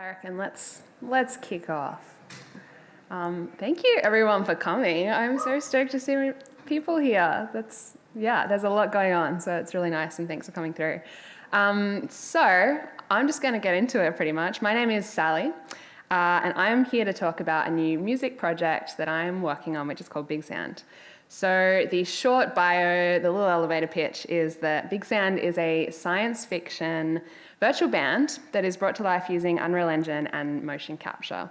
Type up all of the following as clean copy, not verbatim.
I reckon let's kick off. Thank you everyone for coming. I'm so stoked to see people here. There's a lot going on, so it's really nice, and thanks for coming through. So I'm just going to get into it pretty much. My name is Sally, and I'm here to talk about a new music project that I'm working on, which is called Big Sand. So the short bio, the little elevator pitch is that Big Sand is a science fiction virtual band that is brought to life using Unreal Engine and motion capture.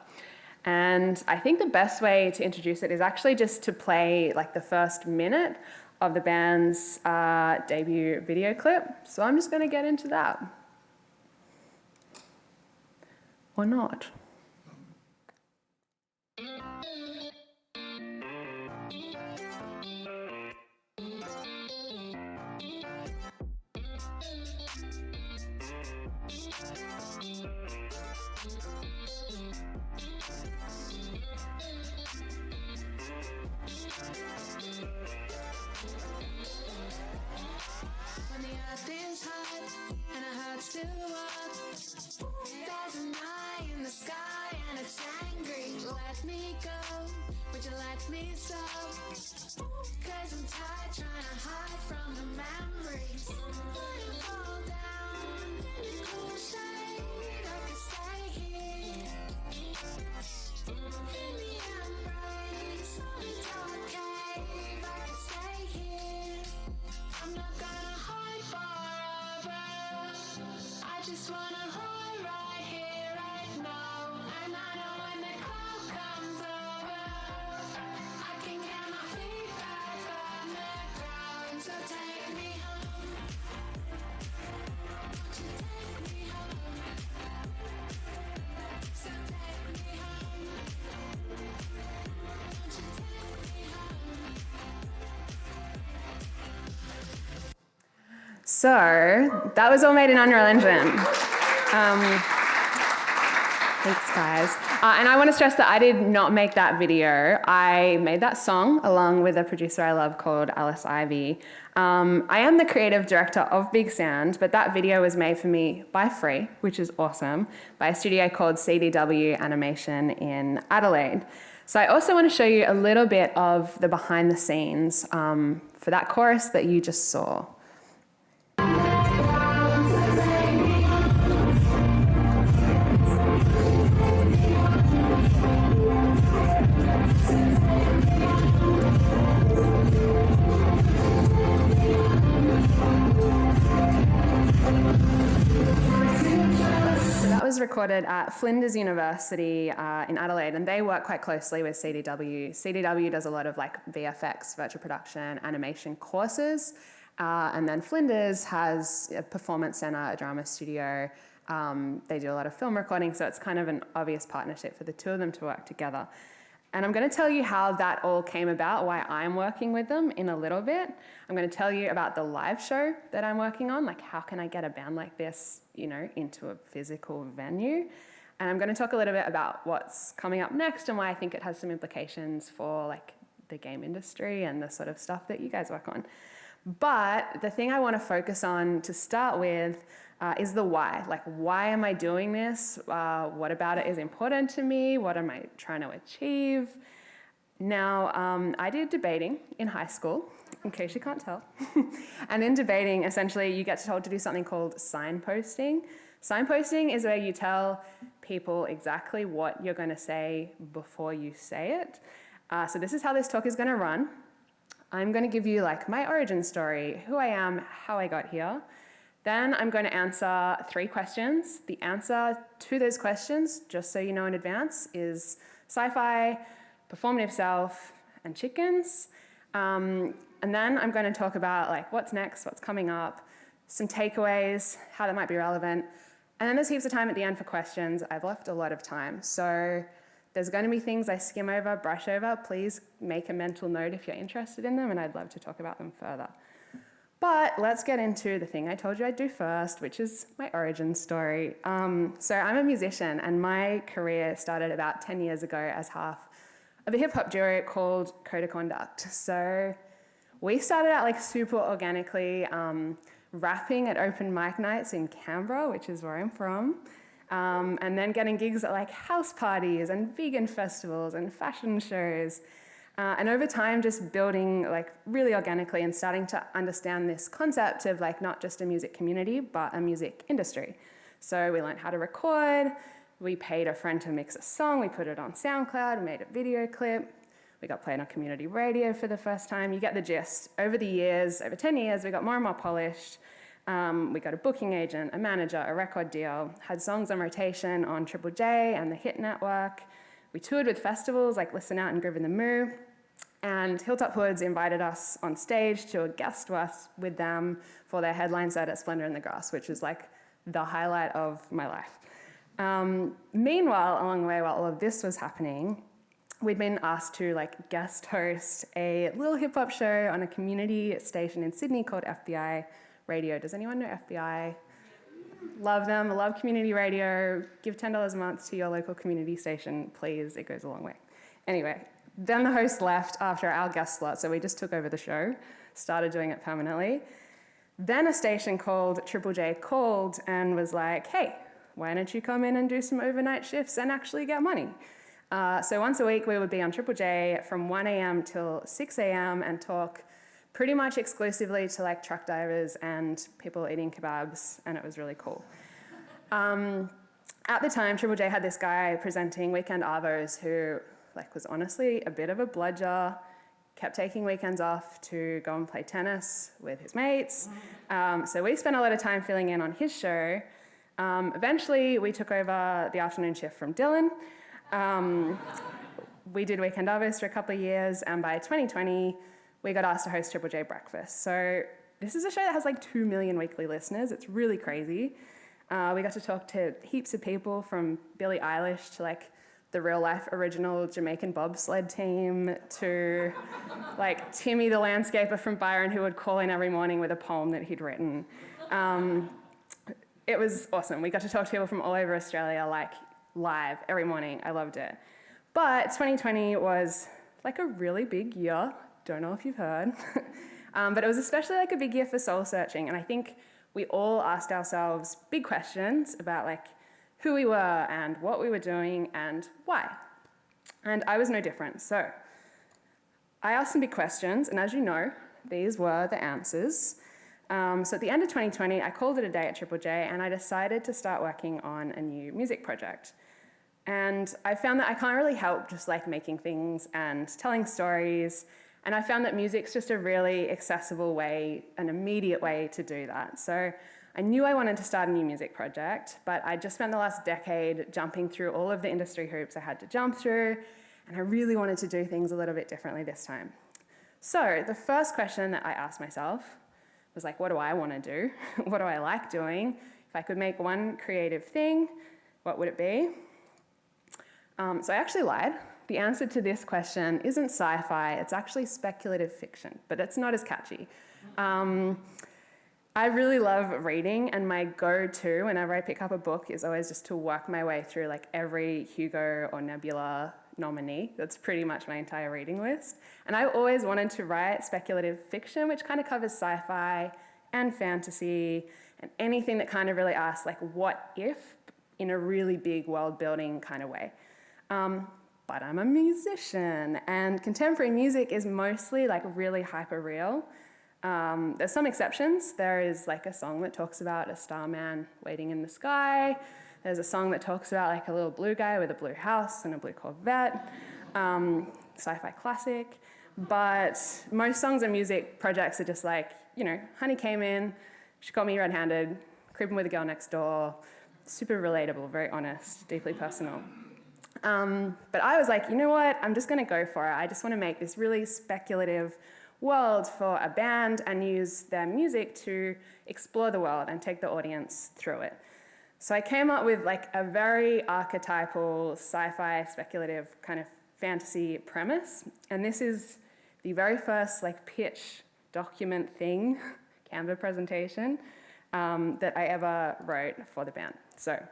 And I think the best way to introduce it is actually just to play like the first minute of the band's debut video clip. So I'm just going to get into that. Or not. When the earth is hot and it hurts to walk, there's an eye in the sky and it's angry. Let me go, would you let me stop? Cause I'm tired trying to hide from the memories. When you fall down in a cool shade, I could stay here. In the embrace of a dark cave, I could stay here. I'm not gonna hide forever. I just wanna hold right here, right now. And I know when the cloud comes over, I can get my feet back on the ground. So take me home. Won't you take me home? So take me home. Won't you take me home? So that was all made in Unreal Engine. Thanks, guys. And I want to stress that I did not make that video. I made that song along with a producer I love called Alice Ivy. I am the creative director of Big Sand, but that video was made for me by free, which is awesome, by a studio called CDW Animation in Adelaide. So I also want to show you a little bit of the behind the scenes for that chorus that you just saw. Was recorded at Flinders University in Adelaide, and they work quite closely with CDW. CDW does a lot of like VFX, virtual production, animation courses, and then Flinders has a performance center, a drama studio. They do a lot of film recording, so it's kind of an obvious partnership for the two of them to work together. And I'm going to tell you how that all came about, why I'm working with them in a little bit. I'm going to tell you about the live show that I'm working on, like how can I get a band like this, into a physical venue. And I'm going to talk a little bit about what's coming up next and why I think it has some implications for like the game industry and the sort of stuff that you guys work on. But the thing I want to focus on to start with is the why. Like, why am I doing this? What about it is important to me? What am I trying to achieve? Now, I did debating in high school, in case you can't tell. And in debating, essentially, you get told to do something called signposting. Signposting is where you tell people exactly what you're going to say before you say it. So this is how this talk is going to run. I'm going to give you like my origin story, who I am, how I got here. Then I'm going to answer 3 questions. The answer to those questions, just so you know in advance, is sci-fi, performative self, and chickens. And then I'm going to talk about like what's next, what's coming up, some takeaways, how that might be relevant. And then there's heaps of time at the end for questions. I've left a lot of time. So there's going to be things I skim over, brush over. Please make a mental note if you're interested in them, and I'd love to talk about them further. But let's get into the thing I told you I'd do first, which is my origin story. So I'm a musician, and my career started about 10 years ago as half of a hip-hop duo called Code of Conduct. So we started out like super organically, rapping at open mic nights in Canberra, which is where I'm from. and then getting gigs at like house parties and vegan festivals and fashion shows. And over time, just building like really organically and starting to understand this concept of like not just a music community, but a music industry. So we learned how to record, we paid a friend to mix a song, we put it on SoundCloud, made a video clip, we got played on community radio for the first time. You get the gist. Over the years, over 10 years, we got more and more polished. We got a booking agent, a manager, a record deal, had songs on rotation on Triple J and the Hit Network. We toured with festivals like Listen Out and Groove in the Moo. And Hilltop Hoods invited us on stage to a guest with them for their headline set at Splendor in the Grass, which is like the highlight of my life. Meanwhile, along the way, while all of this was happening, we'd been asked to like guest host a little hip hop show on a community station in Sydney called FBI Radio. Does anyone know FBI? Love them. I love community radio. Give $10 a month to your local community station, please. It goes a long way. Anyway, then the host left after our guest slot, so we just took over the show, started doing it permanently. Then a station called Triple J called and was like, hey, why don't you come in and do some overnight shifts and actually get money? So once a week we would be on Triple J from 1 a.m. till 6 a.m. and talk pretty much exclusively to like truck drivers and people eating kebabs, and it was really cool. At the time, Triple J had this guy presenting Weekend Arvos who like was honestly a bit of a bludger, kept taking weekends off to go and play tennis with his mates. So we spent a lot of time filling in on his show. Eventually, we took over the afternoon shift from Dylan. We did Weekend Arvos for a couple of years, and by 2020, we got asked to host Triple J Breakfast. So this is a show that has like 2 million weekly listeners. It's really crazy. We got to talk to heaps of people, from Billie Eilish to like the real life original Jamaican bobsled team to like Timmy the landscaper from Byron, who would call in every morning with a poem that he'd written. It was awesome. We got to talk to people from all over Australia, like live every morning. I loved it. But 2020 was like a really big year. Don't know if you've heard. But it was especially like a big year for soul searching. And I think we all asked ourselves big questions about like who we were and what we were doing and why. And I was no different. So I asked some big questions, and as you know, these were the answers. So at the end of 2020, I called it a day at Triple J, and I decided to start working on a new music project. And I found that I can't really help just like making things and telling stories. And I found that music's just a really accessible way, an immediate way to do that. So I knew I wanted to start a new music project, but I just spent the last decade jumping through all of the industry hoops I had to jump through, and I really wanted to do things a little bit differently this time. So the first question that I asked myself was like, what do I want to do? What do I like doing? If I could make one creative thing, what would it be? So I actually lied. The answer to this question isn't sci-fi, it's actually speculative fiction, but it's not as catchy. I really love reading, and my go-to whenever I pick up a book is always just to work my way through like every Hugo or Nebula nominee. That's pretty much my entire reading list. And I always wanted to write speculative fiction, which kind of covers sci-fi and fantasy and anything that kind of really asks like what if in a really big world-building kind of way. But I'm a musician, and contemporary music is mostly like really hyper-real. There's some exceptions. There is like a song that talks about a starman waiting in the sky. There's a song that talks about like a little blue guy with a blue house and a blue Corvette. Sci-fi classic. But most songs and music projects are just like, you know, honey came in, she got me red-handed, creeping with a girl next door. Super relatable, very honest, deeply personal. But I was like, you know what? I'm just going to go for it. I just want to make this really speculative world for a band and use their music to explore the world and take the audience through it. So I came up with like a very archetypal sci-fi speculative kind of fantasy premise, and this is the very first like pitch document thing, Canva presentation, that I ever wrote for the band. So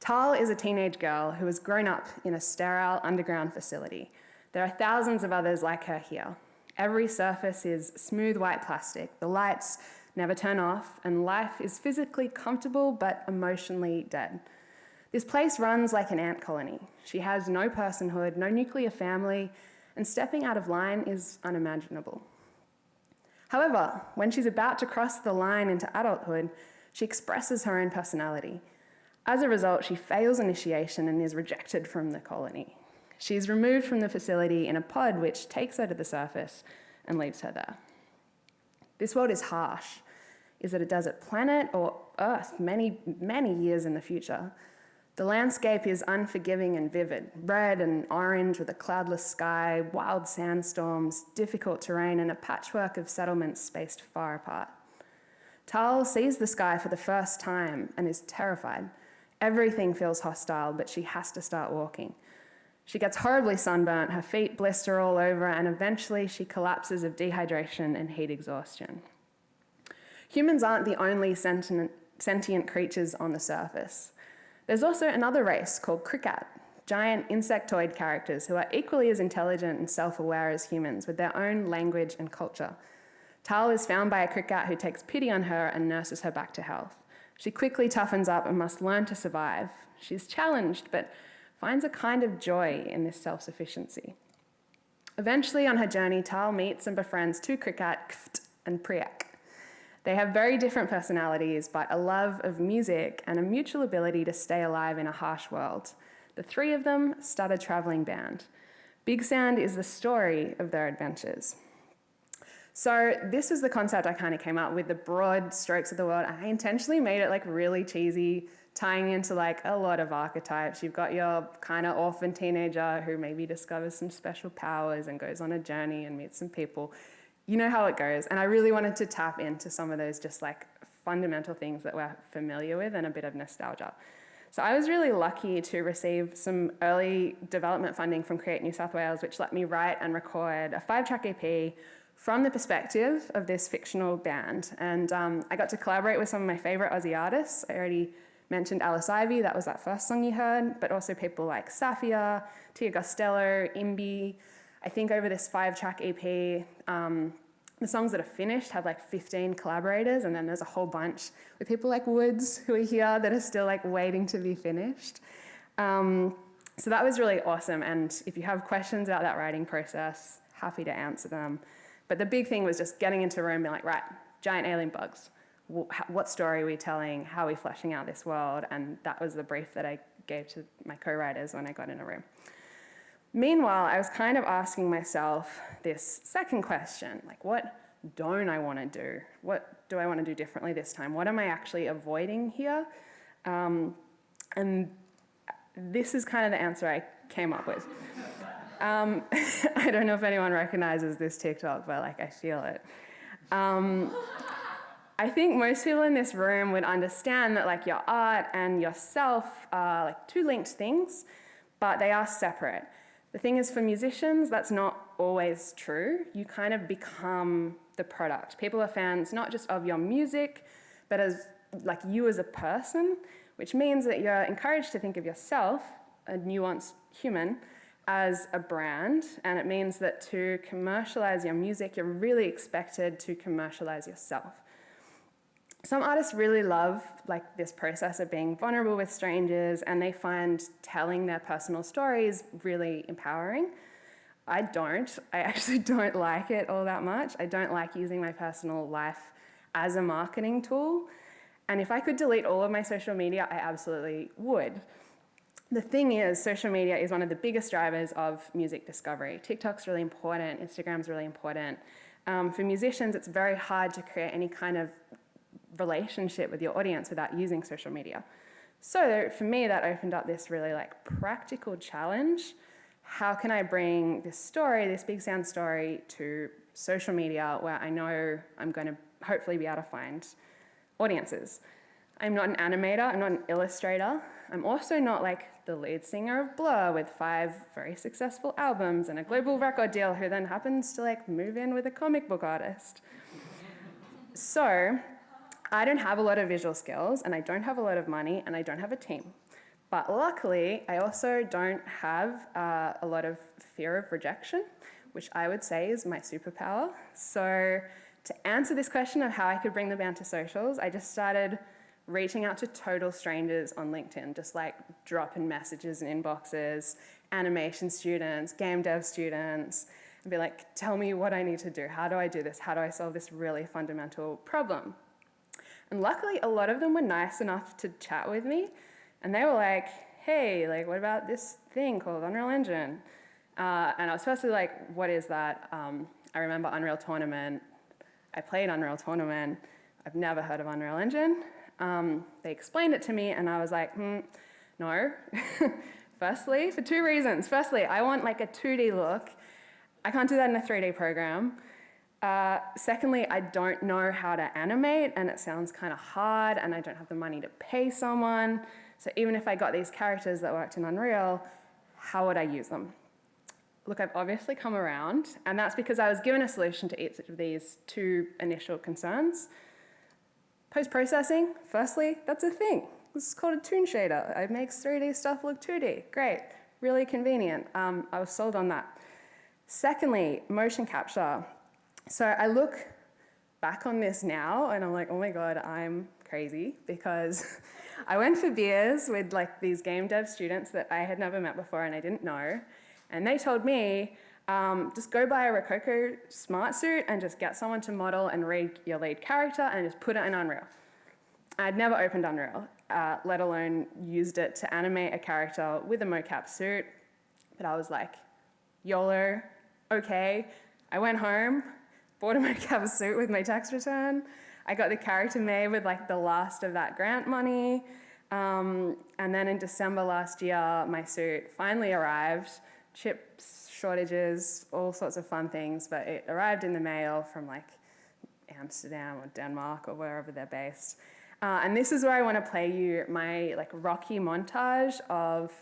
Tal is a teenage girl who has grown up in a sterile underground facility. There are thousands of others like her here. Every surface is smooth white plastic. The lights never turn off, and life is physically comfortable but emotionally dead. This place runs like an ant colony. She has no personhood, no nuclear family, and stepping out of line is unimaginable. However, when she's about to cross the line into adulthood, she expresses her own personality. As a result, she fails initiation and is rejected from the colony. She is removed from the facility in a pod which takes her to the surface and leaves her there. This world is harsh. Is it a desert planet or Earth many, many years in the future? The landscape is unforgiving and vivid, red and orange with a cloudless sky, wild sandstorms, difficult terrain, and a patchwork of settlements spaced far apart. Tal sees the sky for the first time and is terrified. Everything feels hostile, but she has to start walking. She gets horribly sunburnt, her feet blister all over, and eventually she collapses of dehydration and heat exhaustion. Humans aren't the only sentient creatures on the surface. There's also another race called cricket, giant insectoid characters who are equally as intelligent and self-aware as humans with their own language and culture. Tal is found by a cricket who takes pity on her and nurses her back to health. She quickly toughens up and must learn to survive. She's challenged, but finds a kind of joy in this self-sufficiency. Eventually, on her journey, Tal meets and befriends two cricket, Kft and Priyak. They have very different personalities, but a love of music and a mutual ability to stay alive in a harsh world. The three of them start a traveling band. Big Sound is the story of their adventures. So this was the concept I kind of came up with, the broad strokes of the world. I intentionally made it like really cheesy, tying into like a lot of archetypes. You've got your kind of orphan teenager who maybe discovers some special powers and goes on a journey and meets some people. You know how it goes. And I really wanted to tap into some of those just like fundamental things that we're familiar with and a bit of nostalgia. So I was really lucky to receive some early development funding from Create New South Wales, which let me write and record a 5-track EP from the perspective of this fictional band. And I got to collaborate with some of my favorite Aussie artists. I already mentioned Alice Ivy, that was that first song you heard, but also people like Safia, Tia Costello, Imbi. I think over this 5-track EP, the songs that are finished have like 15 collaborators, and then there's a whole bunch with people like Woods who are here that are still like waiting to be finished. So that was really awesome, and if you have questions about that writing process, happy to answer them. But the big thing was just getting into a room and being like, right, giant alien bugs. What story are we telling? How are we fleshing out this world? And that was the brief that I gave to my co-writers when I got in a room. Meanwhile, I was kind of asking myself this second question, like what don't I want to do? What do I want to do differently this time? What am I actually avoiding here? And this is kind of the answer I came up with. I don't know if anyone recognizes this TikTok, but like I feel it. I think most people in this room would understand that like your art and yourself are like two linked things, but they are separate. The thing is, for musicians, that's not always true. You kind of become the product. People are fans not just of your music, but as like you as a person, which means that you're encouraged to think of yourself, a nuanced human, as a brand, and it means that to commercialize your music, you're really expected to commercialize yourself. Some artists really love like this process of being vulnerable with strangers, and they find telling their personal stories really empowering. I don't. I actually don't like it all that much. I don't like using my personal life as a marketing tool. And if I could delete all of my social media, I absolutely would. The thing is, social media is one of the biggest drivers of music discovery. TikTok's really important, Instagram's really important. For musicians, it's very hard to create any kind of relationship with your audience without using social media. So for me, that opened up this really like practical challenge. How can I bring this story, this Big Sound story, to social media where I know I'm going to hopefully be able to find audiences? I'm not an animator, I'm not an illustrator. I'm also not like the lead singer of Blur with 5 very successful albums and a global record deal who then happens to like move in with a comic book artist. So I don't have a lot of visual skills, and I don't have a lot of money, and I don't have a team. But luckily, I also don't have a lot of fear of rejection, which I would say is my superpower. So To answer this question of how I could bring the band to socials, I just started reaching out to total strangers on LinkedIn, just like dropping messages in inboxes, animation students, game dev students, and be like, tell me what I need to do. How do I do this? How do I solve this really fundamental problem? And luckily, a lot of them were nice enough to chat with me. And they were like, hey, like, what about this thing called Unreal Engine? And I was firstly like, what is that? I remember Unreal Tournament. I played Unreal Tournament. I've never heard of Unreal Engine. They explained it to me, and I was like, no. Firstly, for two reasons. Firstly, I want like a 2D look. I can't do that in a 3D program. Secondly, I don't know how to animate, and it sounds kind of hard, and I don't have the money to pay someone. So even if I got these characters that worked in Unreal, how would I use them? Look, I've obviously come around, and that's because I was given a solution to each of these two initial concerns. Post-processing, firstly, that's a thing. This is called a toon shader. It makes 3D stuff look 2D. Great, really convenient. I was sold on that. Secondly, motion capture. So I look back on this now, and I'm like, oh my God, I'm crazy, because I went for beers with like these game dev students that I had never met before and I didn't know. And they told me, just go buy a Rococo smart suit and just get someone to model and read your lead character and just put it in Unreal. I'd never opened Unreal, let alone used it to animate a character with a mocap suit. But I was like, YOLO, okay. I went home, bought a mocap suit with my tax return. I got the character made with like the last of that grant money. And then in December last year, my suit finally arrived. Chips, shortages, all sorts of fun things, but it arrived in the mail from like Amsterdam or Denmark or wherever they're based. And this is where I want to play you my like rocky montage of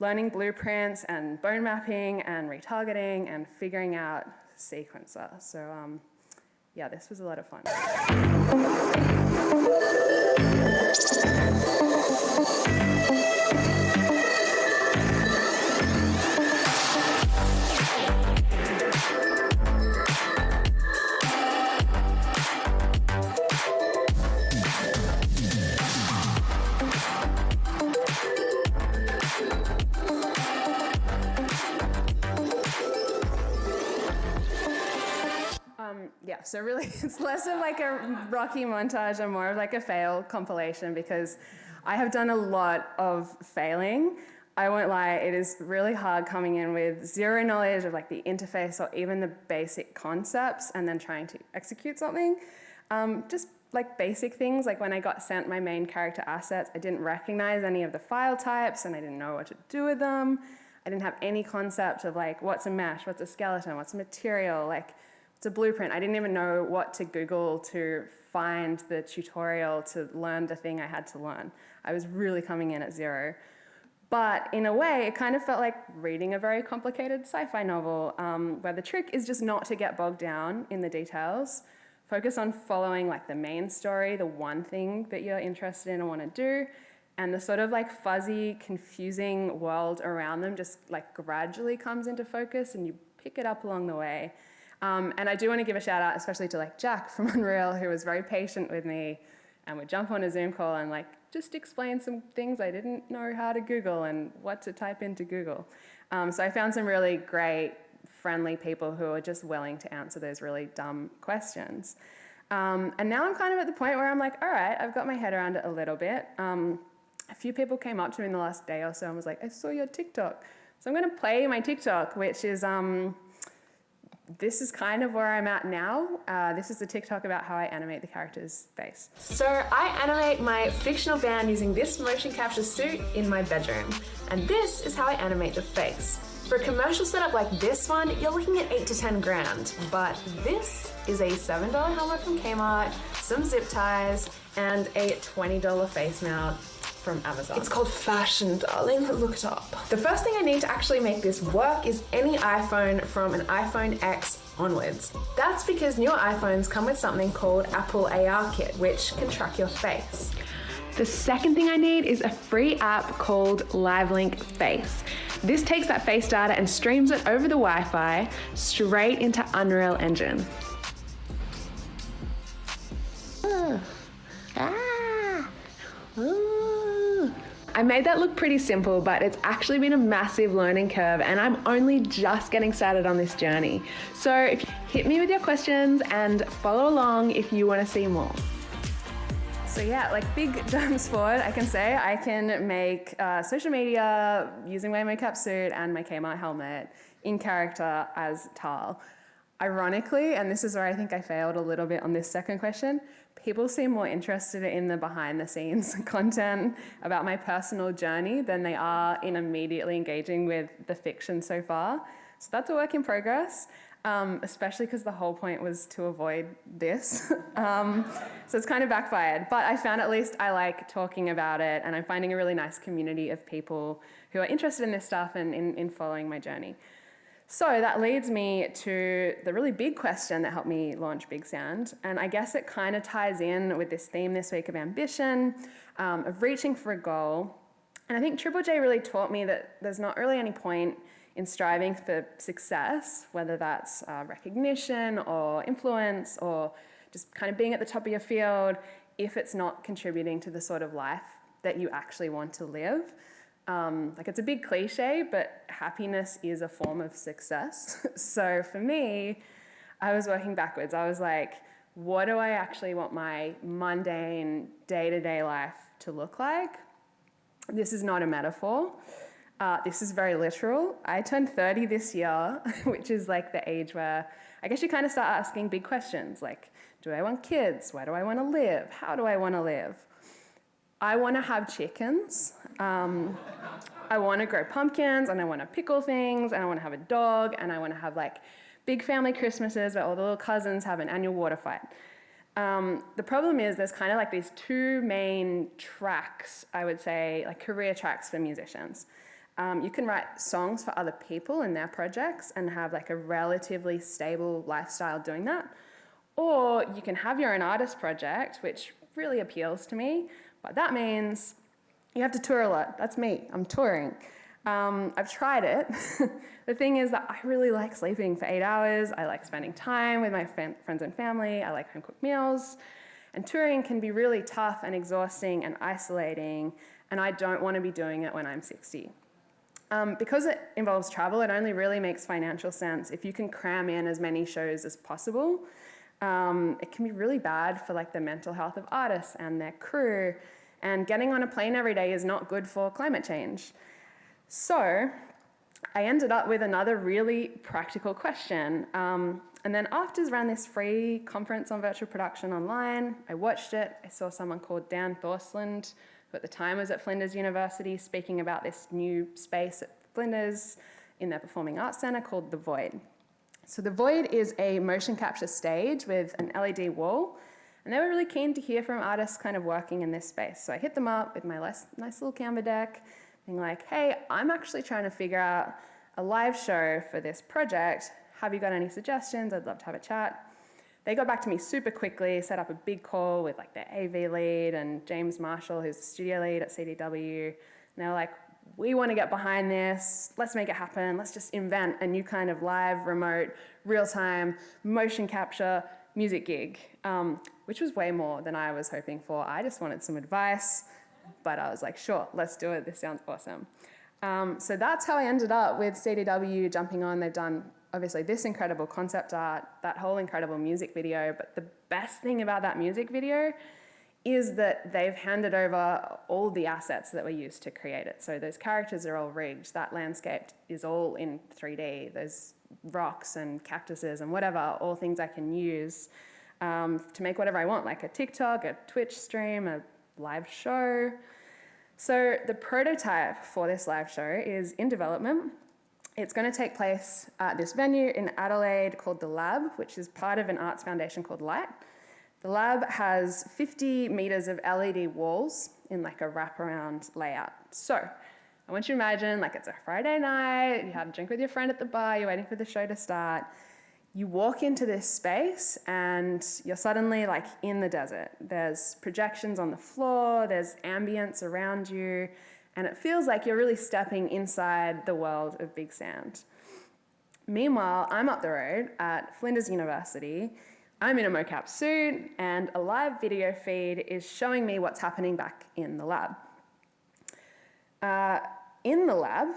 learning blueprints and bone mapping and retargeting and figuring out sequencer. So yeah, this was a lot of fun. Yeah, so really it's less of like a rocky montage and more of like a fail compilation, because I have done a lot of failing. I won't lie, it is really hard coming in with zero knowledge of like the interface or even the basic concepts and then trying to execute something. Just like basic things, like when I got sent my main character assets, I didn't recognize any of the file types and I didn't know what to do with them. I didn't have any concept of like what's a mesh, what's a skeleton, what's a material, like it's a blueprint. I didn't even know what to Google to find the tutorial to learn the thing I had to learn. I was really coming in at zero. But in a way, it kind of felt like reading a very complicated sci-fi novel, where the trick is just not to get bogged down in the details. Focus on following like the main story, the one thing that you're interested in and want to do, and the sort of like fuzzy, confusing world around them just like gradually comes into focus and you pick it up along the way. And I do want to give a shout out, especially to like Jack from Unreal, who was very patient with me and would jump on a Zoom call and like just explain some things I didn't know how to Google and what to type into Google. So I found some really great, friendly people who are just willing to answer those really dumb questions. And now I'm kind of at the point where I'm like, all right, I've got my head around it a little bit. A few people came up to me in the last day or so and was like, I saw your TikTok. So I'm going to play my TikTok, which is, this is kind of where I'm at now. This is the TikTok about how I animate the character's face. So I animate my fictional band using this motion capture suit in my bedroom. And this is how I animate the face. For a commercial setup like this one, you're looking at 8 to 10 grand. But this is a $7 helmet from Kmart, some zip ties, and a $20 face mount from Amazon. It's called fashion, darling. Look it up. The first thing I need to actually make this work is any iPhone from an iPhone X onwards. That's because newer iPhones come with something called Apple AR Kit, which can track your face. The second thing I need is a free app called LiveLink Face. This takes that face data and streams it over the Wi-Fi straight into Unreal Engine. I made that look pretty simple, but it's actually been a massive learning curve, and I'm only just getting started on this journey. So hit me with your questions and follow along if you want to see more. So yeah, like big jumps forward, I can say I can make social media using my mocap suit and my Kmart helmet in character as Tal. Ironically, and this is where I think I failed a little bit on this second question, people seem more interested in the behind the scenes content about my personal journey than they are in immediately engaging with the fiction so far. So that's a work in progress. Especially because the whole point was to avoid this. So it's kind of backfired. But I found at least I like talking about it, and I'm finding a really nice community of people who are interested in this stuff and in following my journey. So that leads me to the really big question that helped me launch Big Sound. And I guess it kind of ties in with this theme this week of ambition, of reaching for a goal. And I think Triple J really taught me that there's not really any point in striving for success, whether that's recognition or influence or just kind of being at the top of your field, if it's not contributing to the sort of life that you actually want to live. Like it's a big cliche, but happiness is a form of success. So for me, I was working backwards. I was like, what do I actually want my mundane day-to-day life to look like? This is not a metaphor. This is very literal. I turned 30 this year, which is like the age where I guess you kind of start asking big questions like, do I want kids? Where do I want to live? How do I want to live? I want to have chickens. I want to grow pumpkins, and I want to pickle things, and I want to have a dog, and I want to have like big family Christmases where all the little cousins have an annual water fight. The problem is there's kind of like these two main tracks, I would say, like career tracks for musicians. You can write songs for other people and their projects and have like a relatively stable lifestyle doing that. Or you can have your own artist project, which really appeals to me, but that means you have to tour a lot. That's me, I'm touring. I've tried it. The thing is that I really like sleeping for 8 hours. I like spending time with my friends and family. I like home-cooked meals. And touring can be really tough and exhausting and isolating, and I don't want to be doing it when I'm 60. Because it involves travel, it only really makes financial sense if you can cram in as many shows as possible. It can be really bad for like the mental health of artists and their crew, and getting on a plane every day is not good for climate change. So I ended up with another really practical question. And then after ran this free conference on virtual production online, I watched it. I saw someone called Dan Thorsland, who at the time was at Flinders University, speaking about this new space at Flinders in their Performing Arts Centre called The Void. So The Void is a motion capture stage with an LED wall, and they were really keen to hear from artists kind of working in this space. So I hit them up with my nice little Canva deck, being like, hey, I'm actually trying to figure out a live show for this project. Have you got any suggestions? I'd love to have a chat. They got back to me super quickly, set up a big call with like their AV lead and James Marshall, who's the studio lead at CDW. And they were like, we want to get behind this. Let's make it happen. Let's just invent a new kind of live, remote, real-time, motion capture music gig, which was way more than I was hoping for. I just wanted some advice, but I was like, sure, let's do it. This sounds awesome. So that's how I ended up with CDW jumping on. They've done, obviously, this incredible concept art, that whole incredible music video, but the best thing about that music video is that they've handed over all the assets that were used to create it. So those characters are all rigged. That landscape is all in 3D. Those rocks and cactuses and whatever, all things I can use to make whatever I want, like a TikTok, a Twitch stream, a live show. So the prototype for this live show is in development. It's going to take place at this venue in Adelaide called The Lab, which is part of an arts foundation called Light. The Lab has 50 meters of LED walls in like a wraparound layout. So I want you to imagine like it's a Friday night, you had a drink with your friend at the bar, you're waiting for the show to start. You walk into this space and you're suddenly like in the desert. There's projections on the floor, there's ambience around you, and it feels like you're really stepping inside the world of Big Sound. Meanwhile, I'm up the road at Flinders University. I'm in a mocap suit, and a live video feed is showing me what's happening back in the lab. In the lab,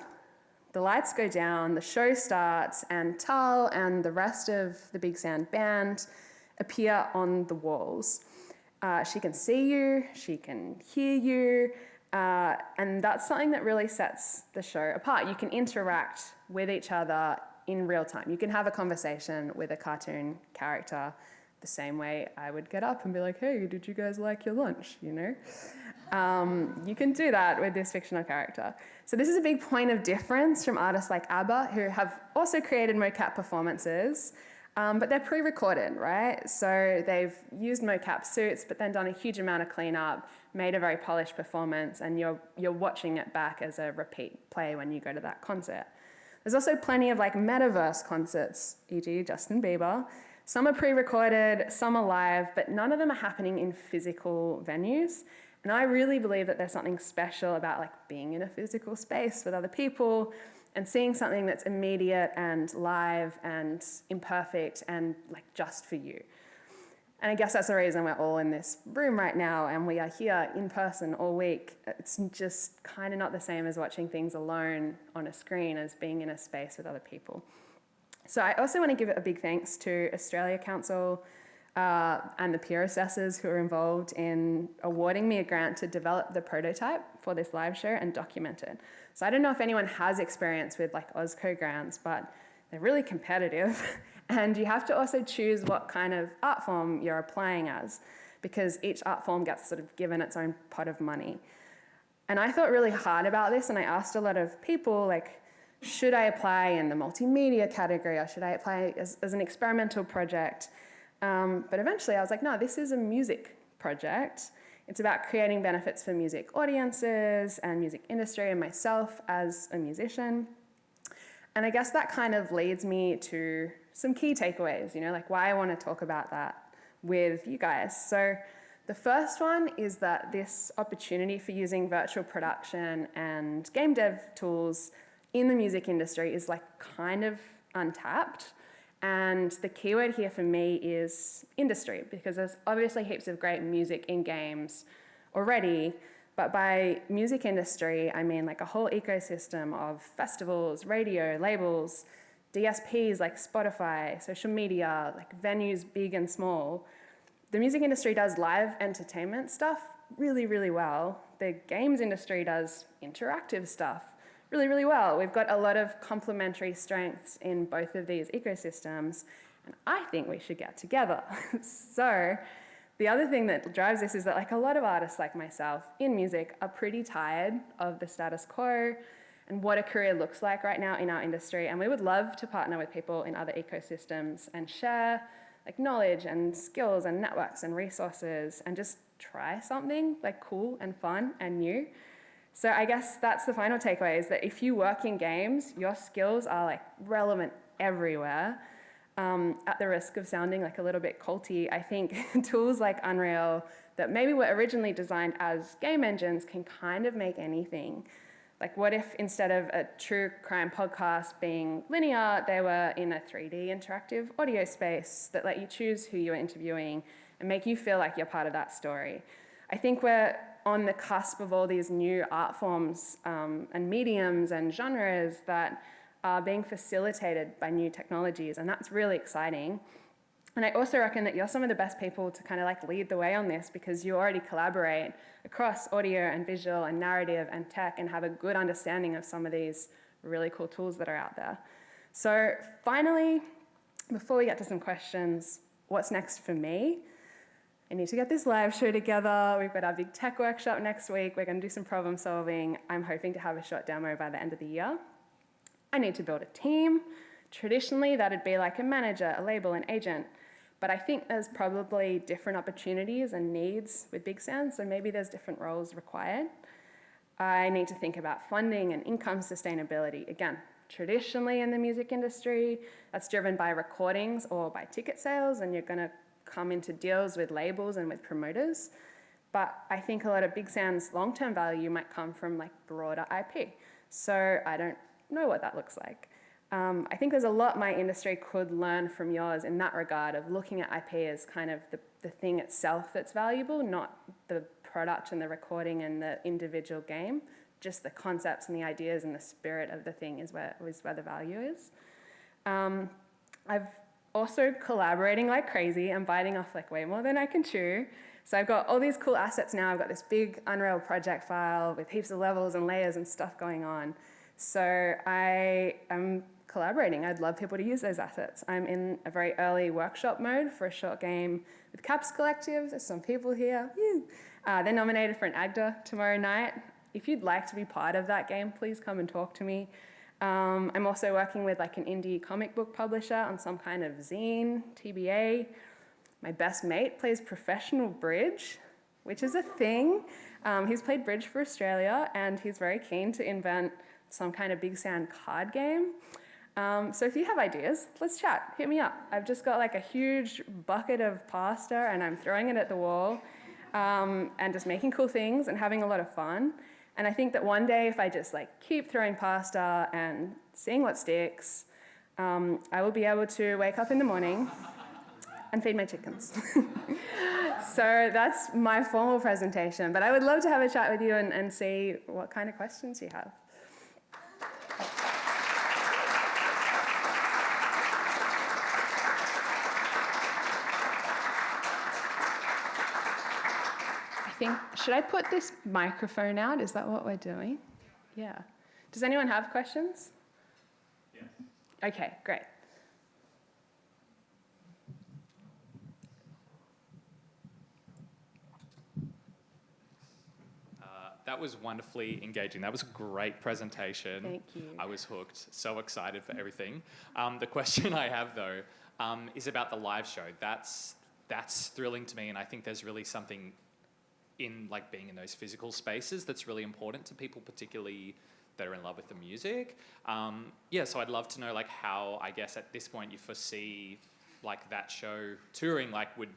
the lights go down, the show starts, and Tal and the rest of the Big Sound band appear on the walls. She can see you, she can hear you, and that's something that really sets the show apart. You can interact with each other in real time. You can have a conversation with a cartoon character the same way I would get up and be like, hey, did you guys like your lunch, you know? You can do that with this fictional character. So this is a big point of difference from artists like ABBA, who have also created mocap performances, but they're pre-recorded, right? So they've used mocap suits, but then done a huge amount of cleanup, made a very polished performance, and you're watching it back as a repeat play when you go to that concert. There's also plenty of like metaverse concerts, e.g. Justin Bieber. Some are pre-recorded, some are live, but none of them are happening in physical venues. And I really believe that there's something special about like being in a physical space with other people and seeing something that's immediate and live and imperfect and like just for you. And I guess that's the reason we're all in this room right now and we are here in person all week. It's just kind of not the same as watching things alone on a screen as being in a space with other people. So I also want to give a big thanks to Australia Council and the peer assessors who are involved in awarding me a grant to develop the prototype for this live show and document it. So I don't know if anyone has experience with like OzCo grants, but they're really competitive. And you have to also choose what kind of art form you're applying as, because each art form gets sort of given its own pot of money. And I thought really hard about this, and I asked a lot of people, like, should I apply in the multimedia category, or should I apply as an experimental project? But eventually I was like, no, this is a music project. It's about creating benefits for music audiences and music industry and myself as a musician. And I guess that kind of leads me to some key takeaways, you know, like why I want to talk about that with you guys. So the first one is that this opportunity for using virtual production and game dev tools in the music industry is like kind of untapped. And the keyword here for me is industry, because there's obviously heaps of great music in games already. But by music industry, I mean like a whole ecosystem of festivals, radio, labels, DSPs like Spotify, social media, like venues big and small. The music industry does live entertainment stuff really, really well. The games industry does interactive stuff really, really well. We've got a lot of complementary strengths in both of these ecosystems, and I think we should get together. So the other thing that drives this is that like a lot of artists like myself in music are pretty tired of the status quo and what a career looks like right now in our industry, and we would love to partner with people in other ecosystems and share like knowledge and skills and networks and resources and just try something like cool and fun and new. So I guess that's the final takeaway, is that if you work in games, your skills are like relevant everywhere. At the risk of sounding like a little bit culty, I think tools like Unreal that maybe were originally designed as game engines can kind of make anything. Like what if instead of a true crime podcast being linear, they were in a 3D interactive audio space that let you choose who you're interviewing and make you feel like you're part of that story. I think we're on the cusp of all these new art forms and mediums and genres that are being facilitated by new technologies, and that's really exciting. And I also reckon that you're some of the best people to kind of like lead the way on this, because you already collaborate across audio and visual and narrative and tech and have a good understanding of some of these really cool tools that are out there. So finally, before we get to some questions, what's next for me? I need to get this live show together. We've got our big tech workshop next week. We're going to do some problem solving. I'm hoping to have a short demo by the end of the year. I need to build a team. Traditionally, that'd be like a manager, a label, an agent. But I think there's probably different opportunities and needs with Big Sound, so maybe there's different roles required. I need to think about funding and income sustainability. Again, traditionally in the music industry, that's driven by recordings or by ticket sales, and you're going to come into deals with labels and with promoters. But I think a lot of Big Sound's long-term value might come from like broader IP. So I don't know what that looks like. I think there's a lot my industry could learn from yours in that regard, of looking at IP as kind of the thing itself that's valuable, not the product and the recording and the individual game just the concepts and the ideas and the spirit of the thing is where the value is. I've also collaborating like crazy and biting off like way more than I can chew. So I've got all these cool assets now. I've got this big Unreal project file with heaps of levels and layers and stuff going on. So I am collaborating. I'd love people to use those assets. I'm in a very early workshop mode for a short game with Caps Collective. There's some people here. They're nominated for an AGDA tomorrow night. If you'd like to be part of that game, please come and talk to me. I'm also working with like an indie comic book publisher on some kind of zine, TBA. My best mate plays professional bridge, which is a thing. He's played bridge for Australia, and he's very keen to invent some kind of big sound card game. So if you have ideas, let's chat, hit me up. I've just got like a huge bucket of pasta and I'm throwing it at the wall and just making cool things and having a lot of fun. And I think that one day if I just like keep throwing pasta and seeing what sticks, I will be able to wake up in the morning and feed my chickens. So that's my formal presentation, but I would love to have a chat with you and see what kind of questions you have. Should I put this microphone out? Is that what we're doing? Yeah. Does anyone have questions? Yes. Okay, great. That was wonderfully engaging. That was a great presentation. Thank you. I was hooked. So excited for everything. The question I have, though, is about the live show. That's thrilling to me, and I think there's really something in like being in those physical spaces that's really important to people, particularly that are in love with the music. So I'd love to know like how, I guess at this point you foresee like that show touring, like would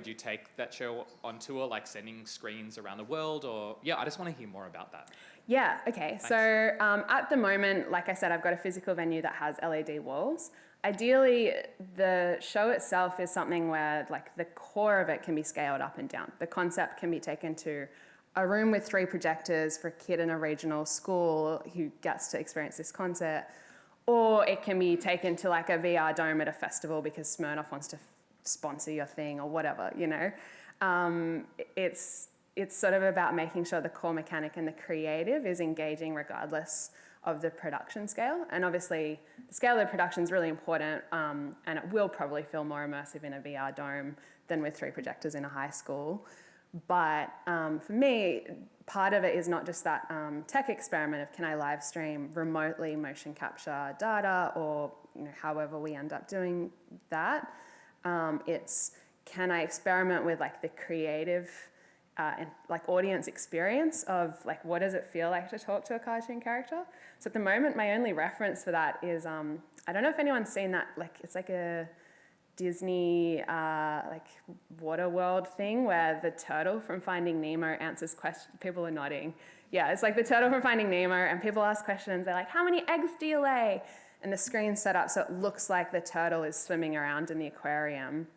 you take that show on tour, like sending screens around the world, or I just want to hear more about that. Yeah, okay. Thanks. So at the moment, like I said, I've got a physical venue that has LED walls. Ideally, the show itself is something where like the core of it can be scaled up and down. The concept can be taken to a room with 3 projectors for a kid in a regional school who gets to experience this concert, or it can be taken to like a VR dome at a festival because Smirnoff wants to sponsor your thing or whatever, you know. It's sort of about making sure the core mechanic and the creative is engaging regardless of the production scale. And obviously the scale of the production is really important, and it will probably feel more immersive in a VR dome than with 3 projectors in a high school. But for me, part of it is not just that tech experiment of can I live stream remotely motion capture data, or however we end up doing that. It's can I experiment with like the creative and like audience experience of like what does it feel like to talk to a cartoon character. So at the moment my only reference for that is I don't know if anyone's seen that, like it's like a Disney like water world thing where the turtle from Finding Nemo answers questions. People are nodding. Yeah, it's like the turtle from Finding Nemo, and people ask questions. They're like, how many eggs do you lay? And the screen's set up so it looks like the turtle is swimming around in the aquarium.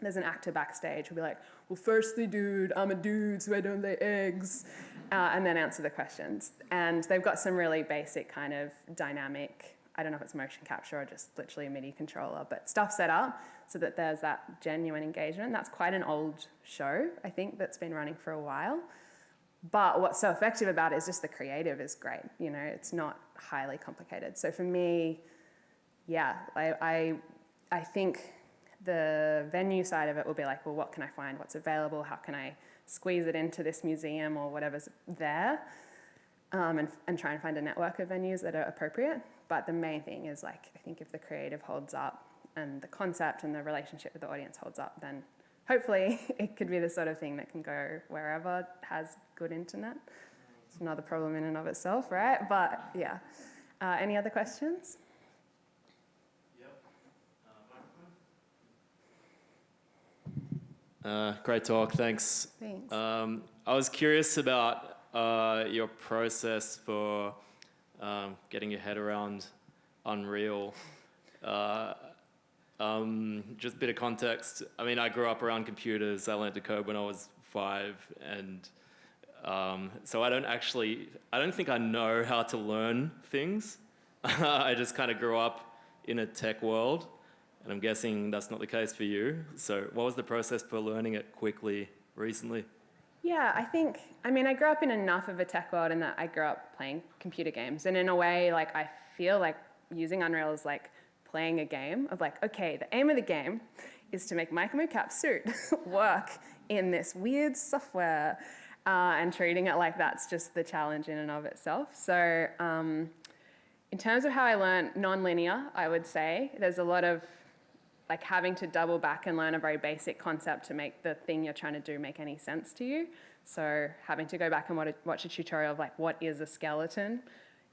There's an actor backstage who'll be like, well, firstly, dude, I'm a dude, so I don't lay eggs, and then answer the questions. And they've got some really basic kind of dynamic, I don't know if it's motion capture or just literally a MIDI controller, but stuff set up so that there's that genuine engagement. That's quite an old show, I think, that's been running for a while. But what's so effective about it is just the creative is great. It's not highly complicated. So for me, I think the venue side of it will be like, well, what can I find? What's available? How can I squeeze it into this museum or whatever's there? And try and find a network of venues that are appropriate. But the main thing is like, I think if the creative holds up and the concept and the relationship with the audience holds up, then hopefully it could be the sort of thing that can go wherever has good internet. It's another problem in and of itself, right? But yeah. Any other questions? Great talk, thanks. Thanks. I was curious about your process for getting your head around Unreal. Just a bit of context. I mean, I grew up around computers. I learned to code when I was 5, and So I don't think I know how to learn things. I just kind of grew up in a tech world, and I'm guessing that's not the case for you. So what was the process for learning it quickly recently? Yeah, I grew up in enough of a tech world in that I grew up playing computer games. And in a way, like, I feel like using Unreal is like playing a game of like, okay, the aim of the game is to make my mocap suit work in this weird software. And treating it like that's just the challenge in and of itself. So in terms of how I learned non-linear, I would say there's a lot of like having to double back and learn a very basic concept to make the thing you're trying to do make any sense to you. So having to go back and watch a tutorial of like, what is a skeleton,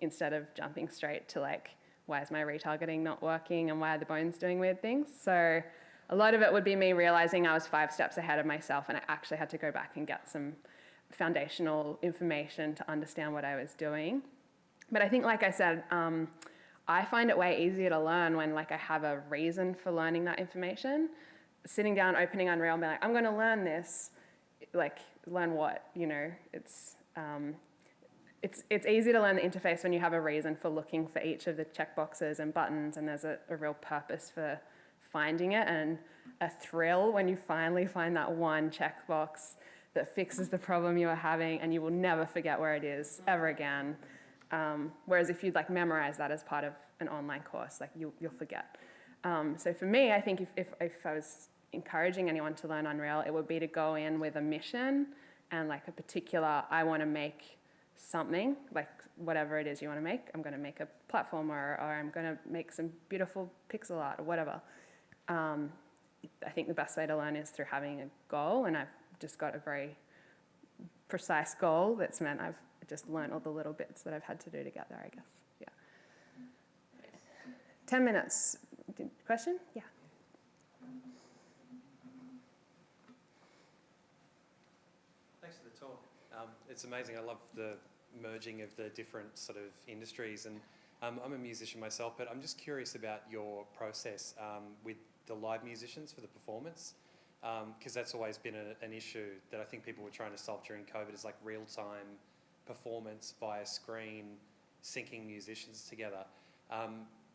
instead of jumping straight to like, why is my retargeting not working and why are the bones doing weird things? So a lot of it would be me realizing I was 5 steps ahead of myself, and I actually had to go back and get some foundational information to understand what I was doing. But I think, like I said, I find it way easier to learn when like I have a reason for learning that information. Sitting down, opening Unreal and being like, I'm going to learn this. Like, learn what? You know, it's easy to learn the interface when you have a reason for looking for each of the checkboxes and buttons, and there's a real purpose for finding it, and a thrill when you finally find that one checkbox that fixes the problem you are having, and you will never forget where it is ever again. Whereas if you'd like memorize that as part of an online course, like you'll forget. So for me, I think if I was encouraging anyone to learn Unreal, it would be to go in with a mission and like a particular, I want to make something, like whatever it is you want to make. I'm going to make a platformer, or I'm going to make some beautiful pixel art or whatever. I think the best way to learn is through having a goal, and I've just got a very precise goal that's meant I've just learned all the little bits that I've had to do to get there, I guess. Yeah. 10 minutes. Question? Yeah. Thanks for the talk. It's amazing. I love the merging of the different sort of industries, and I'm a musician myself, but I'm just curious about your process with the live musicians for the performance, because that's always been an issue that I think people were trying to solve during COVID, is like real-time performance via screen, syncing musicians together.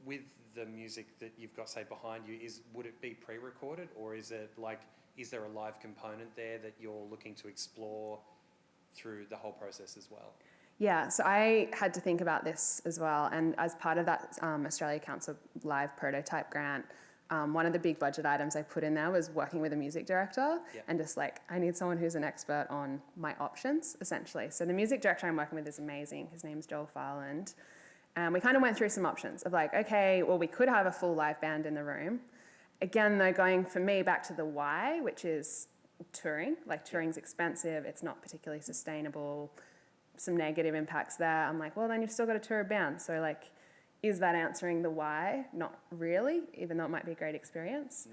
With the music that you've got, say, behind you, would it be pre-recorded, or is there a live component there that you're looking to explore through the whole process as well? Yeah, so I had to think about this as well, and as part of that Australia Council Live Prototype grant, one of the big budget items I put in there was working with a music director, and just like, I need someone who's an expert on my options, essentially. So the music director I'm working with is amazing. His name's Joel Farland. And we kind of went through some options of like, okay, well, we could have a full live band in the room. Again, though, going for me back to the why, which is touring. Like, touring's expensive. It's not particularly sustainable. Some negative impacts there. I'm like, well, then you've still got to tour a band. So like, is that answering the why? Not really, even though it might be a great experience.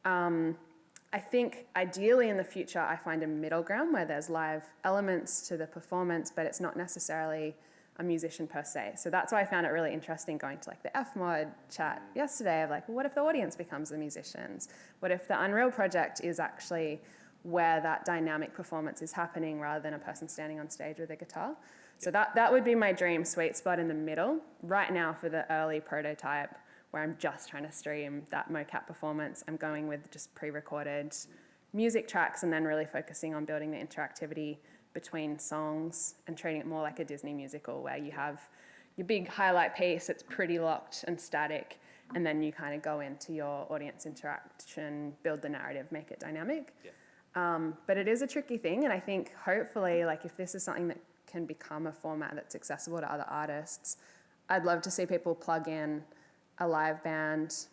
I think ideally in the future, I find a middle ground where there's live elements to the performance, but it's not necessarily a musician per se. So that's why I found it really interesting going to like the F-Mod chat yesterday of like, well, what if the audience becomes the musicians? What if the Unreal project is actually where that dynamic performance is happening rather than a person standing on stage with a guitar? So that would be my dream sweet spot in the middle. Right now for the early prototype, where I'm just trying to stream that mocap performance, I'm going with just pre-recorded music tracks and then really focusing on building the interactivity between songs and treating it more like a Disney musical, where you have your big highlight piece, it's pretty locked and static, and then you kind of go into your audience interaction, build the narrative, make it dynamic. But it is a tricky thing, and I think hopefully, like, if this is something that can become a format that's accessible to other artists, I'd love to see people plug in a live band,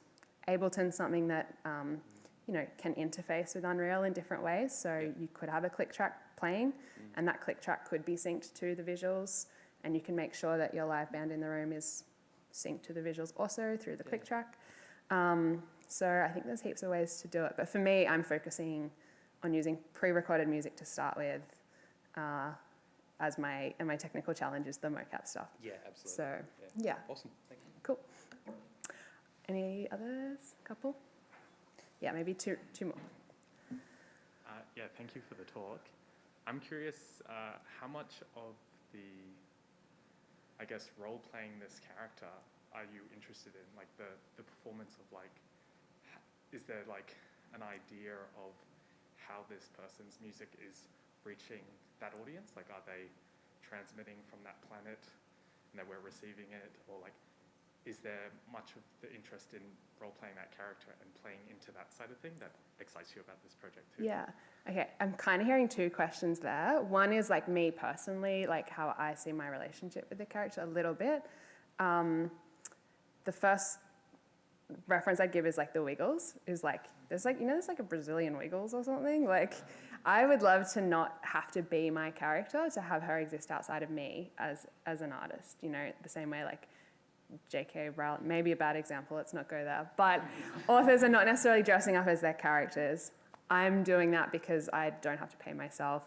Ableton, something that can interface with Unreal in different ways. So you could have a click track playing, and that click track could be synced to the visuals, and you can make sure that your live band in the room is synced to the visuals also through the click track. So I think there's heaps of ways to do it. But for me, I'm focusing on using pre-recorded music to start with, as my technical challenge is the mocap stuff. Yeah, absolutely. So yeah. Awesome. Thank you. Cool. Any others? Couple? Yeah, maybe two more. Yeah, thank you for the talk. I'm curious how much of the, I guess, role-playing this character are you interested in? Like the performance of like, is there like an idea of how this person's music is reaching that audience? Like, are they transmitting from that planet and that we're receiving it? Or like, is there much of the interest in role-playing that character and playing into that side of thing that excites you about this project too? Yeah. Okay, I'm kind of hearing two questions there. One is like me personally, like how I see my relationship with the character a little bit. The first reference I'd give is like the Wiggles, is like, there's like, there's like a Brazilian Wiggles or something. Like, I would love to not have to be my character, to have her exist outside of me as an artist, the same way like J.K. Rowling, maybe a bad example, let's not go there, but authors are not necessarily dressing up as their characters. I'm doing that because I don't have to pay myself.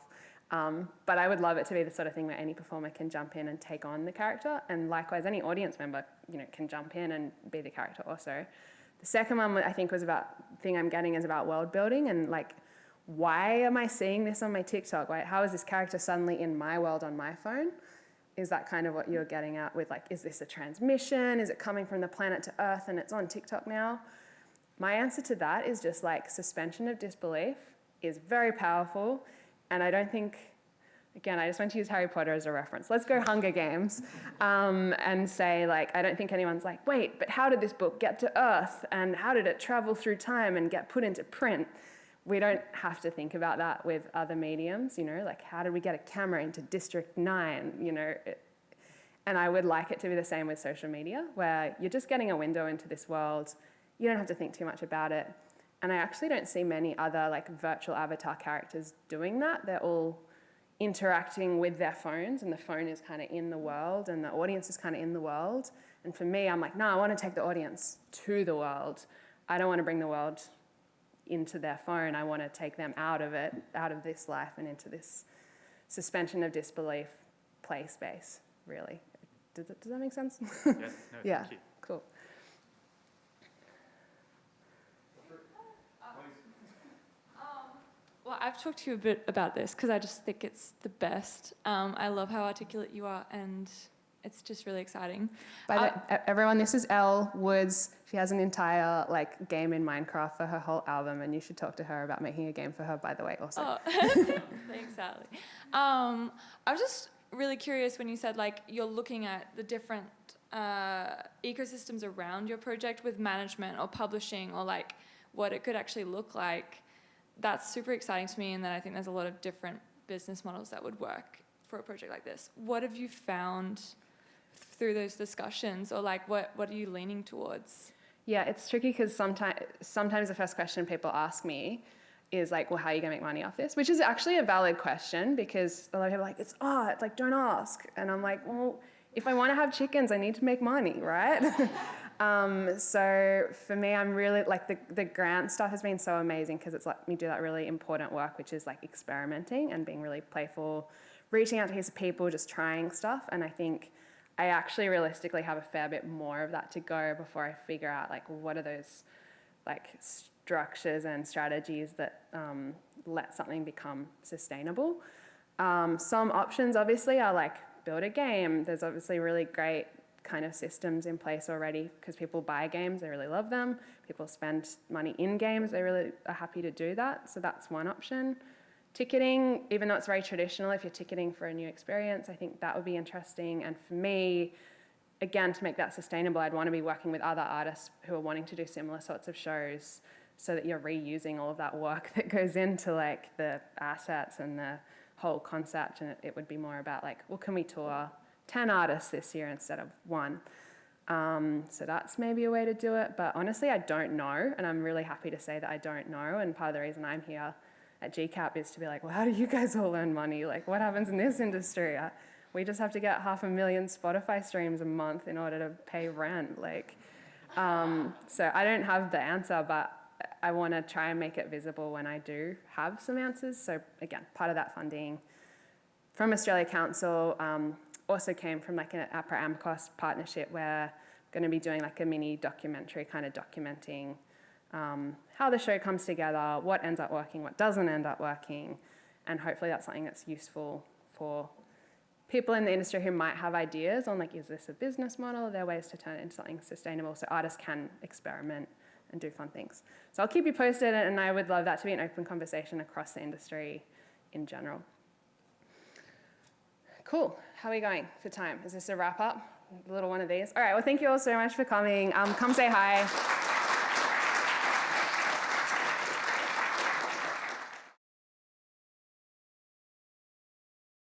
But I would love it to be the sort of thing where any performer can jump in and take on the character, and likewise any audience member, can jump in and be the character also. The second one I think was thing I'm getting is about world building, and like, why am I seeing this on my TikTok? Right? How is this character suddenly in my world on my phone? Is that kind of what you're getting at with like, is this a transmission? Is it coming from the planet to Earth and it's on TikTok now? My answer to that is just like suspension of disbelief is very powerful. And I don't think, again, I just want to use Harry Potter as a reference. Let's go Hunger Games and say like, I don't think anyone's like, wait, but how did this book get to Earth? And how did it travel through time and get put into print? We don't have to think about that with other mediums, like how did we get a camera into District 9, and I would like it to be the same with social media, where you're just getting a window into this world. You don't have to think too much about it. And I actually don't see many other like virtual avatar characters doing that. They're all interacting with their phones, and the phone is kind of in the world and the audience is kind of in the world. And for me, I'm like, no, I want to take the audience to the world. I don't want to bring the world into their phone. I want to take them out of it, out of this life and into this suspension of disbelief play space, really. Does that make sense? Yeah, no, Yeah, thank you. cool. Well, I've talked to you a bit about this because I just think it's the best. I love how articulate you are, and it's just really exciting. Everyone, this is Elle Woods. She has an entire like game in Minecraft for her whole album, and you should talk to her about making a game for her, by the way, also. Oh, thanks, Sally. I was just really curious when you said like you're looking at the different ecosystems around your project with management or publishing, or like what it could actually look like. That's super exciting to me, and then I think there's a lot of different business models that would work for a project like this. What have you found through those discussions, or like what are you leaning towards? Yeah, it's tricky because sometimes the first question people ask me is like, well, how are you going to make money off this? Which is actually a valid question, because a lot of people are like, it's art, like don't ask. And I'm like, well, if I want to have chickens, I need to make money, right? So for me, I'm really like the grant stuff has been so amazing because it's let me do that really important work, which is like experimenting and being really playful, reaching out to heaps of people, just trying stuff. And I think I actually realistically have a fair bit more of that to go before I figure out like what are those like structures and strategies that let something become sustainable. Some options obviously are like build a game. There's obviously really great kind of systems in place already because people buy games, they really love them. People spend money in games, they really are happy to do that. So that's one option. Ticketing, even though it's very traditional, if you're ticketing for a new experience, I think that would be interesting. And for me, again, to make that sustainable, I'd want to be working with other artists who are wanting to do similar sorts of shows so that you're reusing all of that work that goes into like the assets and the whole concept. And it would be more about like, well, can we tour 10 artists this year instead of one? So that's maybe a way to do it. But honestly, I don't know. And I'm really happy to say that I don't know. And part of the reason I'm here at GCAP is to be like, well, how do you guys all earn money? Like, what happens in this industry? We just have to get 500,000 Spotify streams a month in order to pay rent. Like, so I don't have the answer, but I want to try and make it visible when I do have some answers. So again, part of that funding from Australia Council also came from like an APRA-AMCOS partnership where I'm going to be doing like a mini documentary kind of documenting how the show comes together, what ends up working, what doesn't end up working, And hopefully that's something that's useful for people in the industry who might have ideas on like, is this a business model? Are there ways to turn it into something sustainable so artists can experiment and do fun things? So I'll keep you posted, and I would love that to be an open conversation across the industry in general. Cool. How are we going for time? Is this a wrap up? A little one of these? All right. Well, thank you all so much for coming. Come say hi.